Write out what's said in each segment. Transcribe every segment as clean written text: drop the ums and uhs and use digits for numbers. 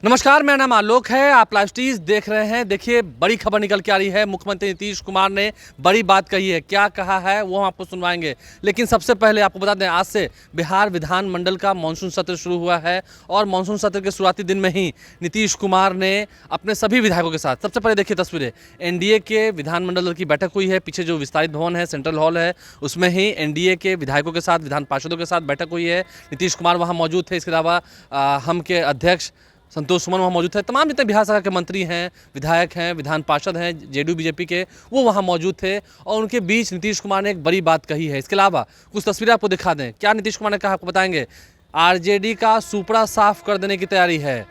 नमस्कार, मेरा नाम आलोक है। आप लाइव स्टीज देख रहे हैं। देखिए, बड़ी खबर निकल के आ रही है। मुख्यमंत्री नीतीश कुमार ने बड़ी बात कही है। क्या कहा है वो हम आपको सुनवाएंगे, लेकिन सबसे पहले आपको बता दें, आज से बिहार विधानमंडल का मानसून सत्र शुरू हुआ है और मानसून सत्र के शुरुआती दिन में ही नीतीश कुमार ने अपने सभी विधायकों के साथ, सबसे पहले देखिए तस्वीरें, एनडीए के विधानमंडल की बैठक हुई है। पीछे जो विस्तारित भवन है, सेंट्रल हॉल है, उसमें ही एनडीए के विधायकों के साथ, विधान पार्षदों के साथ बैठक हुई है। नीतीश कुमार वहाँ मौजूद थे। इसके अलावा हम के अध्यक्ष संतोष सुमन वहाँ मौजूद थे। तमाम जितने बिहार सरकार के मंत्री हैं, विधायक हैं, विधान पार्षद हैं, जेडीयू बीजेपी के, वो वहाँ मौजूद थे और उनके बीच नीतीश कुमार ने एक बड़ी बात कही है। इसके अलावा कुछ तस्वीरें आपको दिखा दें। क्या नीतीश कुमार ने कहा आपको बताएंगे। आरजेडी का सुपड़ा साफ कर देने की तैयारी है।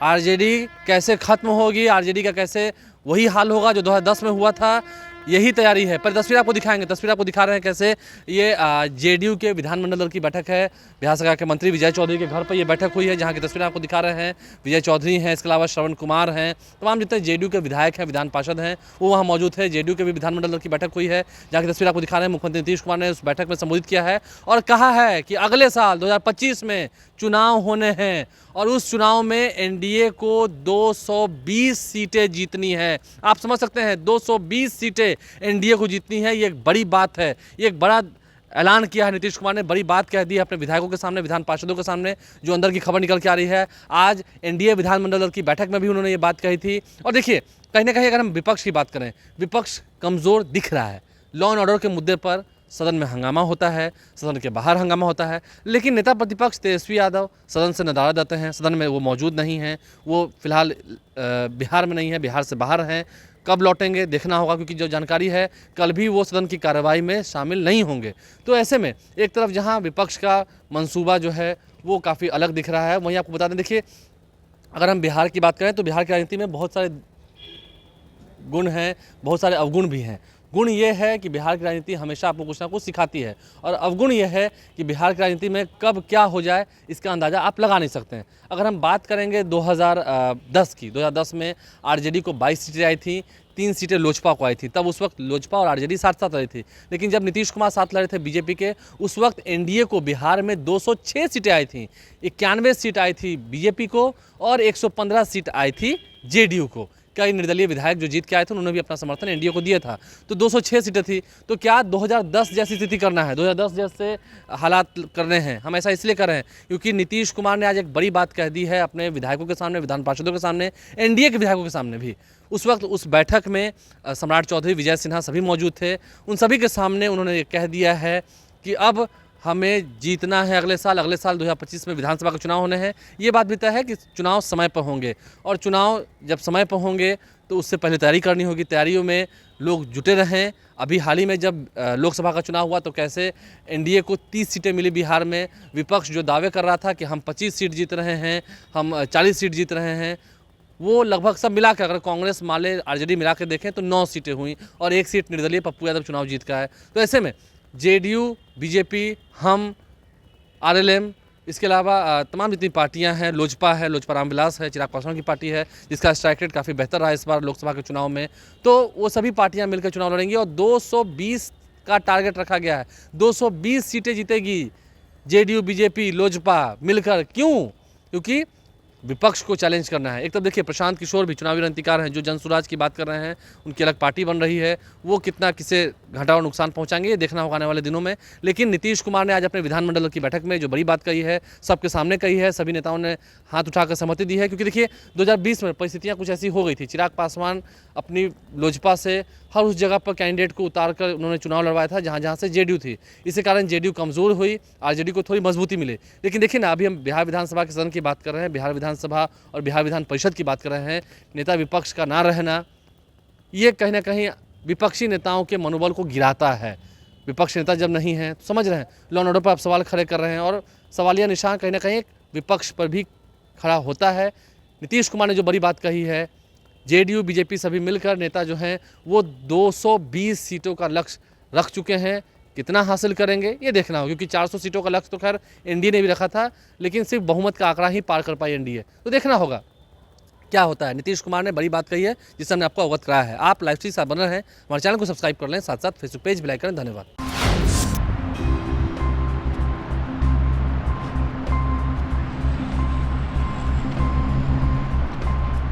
आरजेडी कैसे खत्म होगी, आरजेडी का कैसे वही हाल होगा जो 2010 में हुआ था, यही तैयारी है। पर तस्वीर आपको दिखाएंगे। तस्वीर आपको दिखा रहे हैं कैसे ये जेडीयू के विधानमंडल दल की बैठक है। बिहार सरकार के मंत्री विजय चौधरी के घर पर ये बैठक हुई है, जहाँ की तस्वीरें आपको दिखा रहे हैं। विजय चौधरी हैं, इसके अलावा श्रवण कुमार हैं, तमाम जितने जेडीयू के विधायक हैं, विधान पार्षद हैं, वो वहाँ मौजूद है। जेडीयू के भी विधानमंडल दल की बैठक हुई है, जहाँ की तस्वीर आपको दिखा रहे हैं। मुख्यमंत्री नीतीश कुमार ने उस बैठक में संबोधित किया है और कहा है कि अगले साल 2025 में चुनाव होने हैं और उस चुनाव में एनडीए को 220 सीटें जीतनी है। आप समझ सकते हैं, 220 सीटें एनडीए को जीतनी है। ये एक बड़ी बात है। ये एक बड़ा ऐलान किया है नीतीश कुमार ने, बड़ी बात कह दी है अपने विधायकों के सामने, विधान पार्षदों के सामने, जो अंदर की खबर निकल के आ रही है। आज एनडीए विधानमंडल दल की बैठक में भी उन्होंने ये बात कही थी। और देखिए, कहीं ना कहीं अगर हम विपक्ष की बात करें, विपक्ष कमज़ोर दिख रहा है। लॉ एंड ऑर्डर के मुद्दे पर सदन में हंगामा होता है, सदन के बाहर हंगामा होता है, लेकिन नेता प्रतिपक्ष तेजस्वी यादव सदन से नदारद देते हैं। सदन में वो मौजूद नहीं हैं, वो फिलहाल बिहार में नहीं है, बिहार से बाहर हैं। कब लौटेंगे देखना होगा, क्योंकि जो जानकारी है कल भी वो सदन की कार्रवाई में शामिल नहीं होंगे। तो ऐसे में एक तरफ जहां विपक्ष का मंसूबा जो है वो काफ़ी अलग दिख रहा है, वहीं आपको बता दें, देखिए, अगर हम बिहार की बात करें तो बिहार की राजनीति में बहुत सारे गुण हैं, बहुत सारे अवगुण भी हैं। गुण ये है कि बिहार की राजनीति हमेशा आपको कुछ ना कुछ सिखाती है, और अवगुण ये है कि बिहार की राजनीति में कब क्या हो जाए इसका अंदाज़ा आप लगा नहीं सकते हैं। अगर हम बात करेंगे 2010 की, 2010 में आरजेडी को 22 सीटें आई थी, 3 सीटें लोजपा को आई थी। तब उस वक्त लोजपा और आरजेडी साथ साथ रही थी। लेकिन जब नीतीश कुमार साथ लड़े थे बीजेपी के, उस वक्त एनडीए को बिहार में 206 सीटें आई थी। 91 सीट आई थी बीजेपी को और 115 सीट आई थी जेडीयू को। कई निर्दलीय विधायक जो जीत के आए थे उन्होंने भी अपना समर्थन एनडीए को दिया था। तो 206 सीटें थी। तो क्या 2010 जैसी स्थिति करना है, 2010 जैसे हालात करने हैं? हम ऐसा इसलिए कर रहे हैं क्योंकि नीतीश कुमार ने आज एक बड़ी बात कह दी है अपने विधायकों के सामने, विधान पार्षदों के सामने, एनडीए के विधायकों के सामने भी। उस वक्त उस बैठक में सम्राट चौधरी, विजय सिन्हा सभी मौजूद थे। उन सभी के सामने उन्होंने ये कह दिया है कि अब हमें जीतना है अगले साल 2025 में विधानसभा के चुनाव होने हैं। ये बात भी तय है कि चुनाव समय पर होंगे, और चुनाव जब समय पर होंगे तो उससे पहले तैयारी करनी होगी। तैयारियों में लोग जुटे रहें। अभी हाल ही में जब लोकसभा का चुनाव हुआ तो कैसे एनडीए को 30 सीटें मिली बिहार में। विपक्ष जो दावे कर रहा था कि हम 25 सीट जीत रहे हैं, हम 40 सीट जीत रहे हैं, वो लगभग सब मिला के, अगर कांग्रेस माले आरजेडी मिला के देखें तो 9 सीटें हुई और 1 सीट निर्दलीय पप्पू यादव चुनाव जीत का है। तो ऐसे में जेडीयू, बीजेपी, हम, आरएलएम, इसके अलावा तमाम जितनी पार्टियां हैं, लोजपा है, लोजपा रामविलास है, चिराग पासवान की पार्टी है, जिसका स्ट्राइक रेट काफ़ी बेहतर रहा इस बार लोकसभा के चुनाव में, तो वो सभी पार्टियां मिलकर चुनाव लड़ेंगी और 220 का टारगेट रखा गया है। 220 सीटें जीतेगी जेडीयू, बीजेपी, लोजपा मिलकर। क्यों? क्योंकि विपक्ष को चैलेंज करना है। एक तरफ देखिए, प्रशांत किशोर भी चुनावी रणनीतिकार हैं, जो जनसुराज की बात कर रहे हैं, उनकी अलग पार्टी बन रही है, वो कितना किसे घाटा और नुकसान पहुंचाएंगे ये देखना होगा आने वाले दिनों में। लेकिन नीतीश कुमार ने आज अपने विधानमंडल की बैठक में जो बड़ी बात कही है, सबके सामने कही है, सभी नेताओं ने हाथ उठाकर सहमति दी है। क्योंकि देखिए, 2020 में परिस्थितियाँ कुछ ऐसी हो गई थी। चिराग पासवान अपनी लोजपा से हर उस जगह पर कैंडिडेट को उतार कर उन्होंने चुनाव लड़वाया था जहाँ जहाँ से जेडीयू थी। इसी कारण जेडीयू कमज़ोर हुई, आरजेडी को थोड़ी मजबूती मिली। लेकिन देखिए ना, अभी हम बिहार विधानसभा के सदन की बात कर रहे हैं, बिहार विधानसभा और बिहार विधान परिषद की बात कर रहे हैं। नेता विपक्ष का ना रहना, ये कहीं ना कहीं विपक्षी नेताओं के मनोबल को गिराता है। विपक्षी नेता जब नहीं हैं तो समझ रहे हैं, लॉ एंड ऑर्डर पर आप सवाल खड़े कर रहे हैं, और सवालिया निशान कहीं ना कहीं एक विपक्ष पर भी खड़ा होता है। नीतीश कुमार ने जो बड़ी बात कही है, जेडीयू, बीजेपी सभी मिलकर नेता जो हैं वो 220 सीटों का लक्ष्य रख चुके हैं। कितना हासिल करेंगे ये देखना होगा, क्योंकि 400 सीटों का लक्ष्य तो खैर एनडीए ने भी रखा था, लेकिन सिर्फ बहुमत का आंकड़ा ही पार कर पाई एनडीए। तो देखना होगा क्या होता है। नीतीश कुमार ने बड़ी बात कही है जिससे हमने आपको अवगत कराया है। आप लाइव स्ट्रीम से बन रहे हैं, हमारे चैनल को सब्सक्राइब कर लें, साथ साथ फेसबुक पेज भी लाइक करें। धन्यवाद।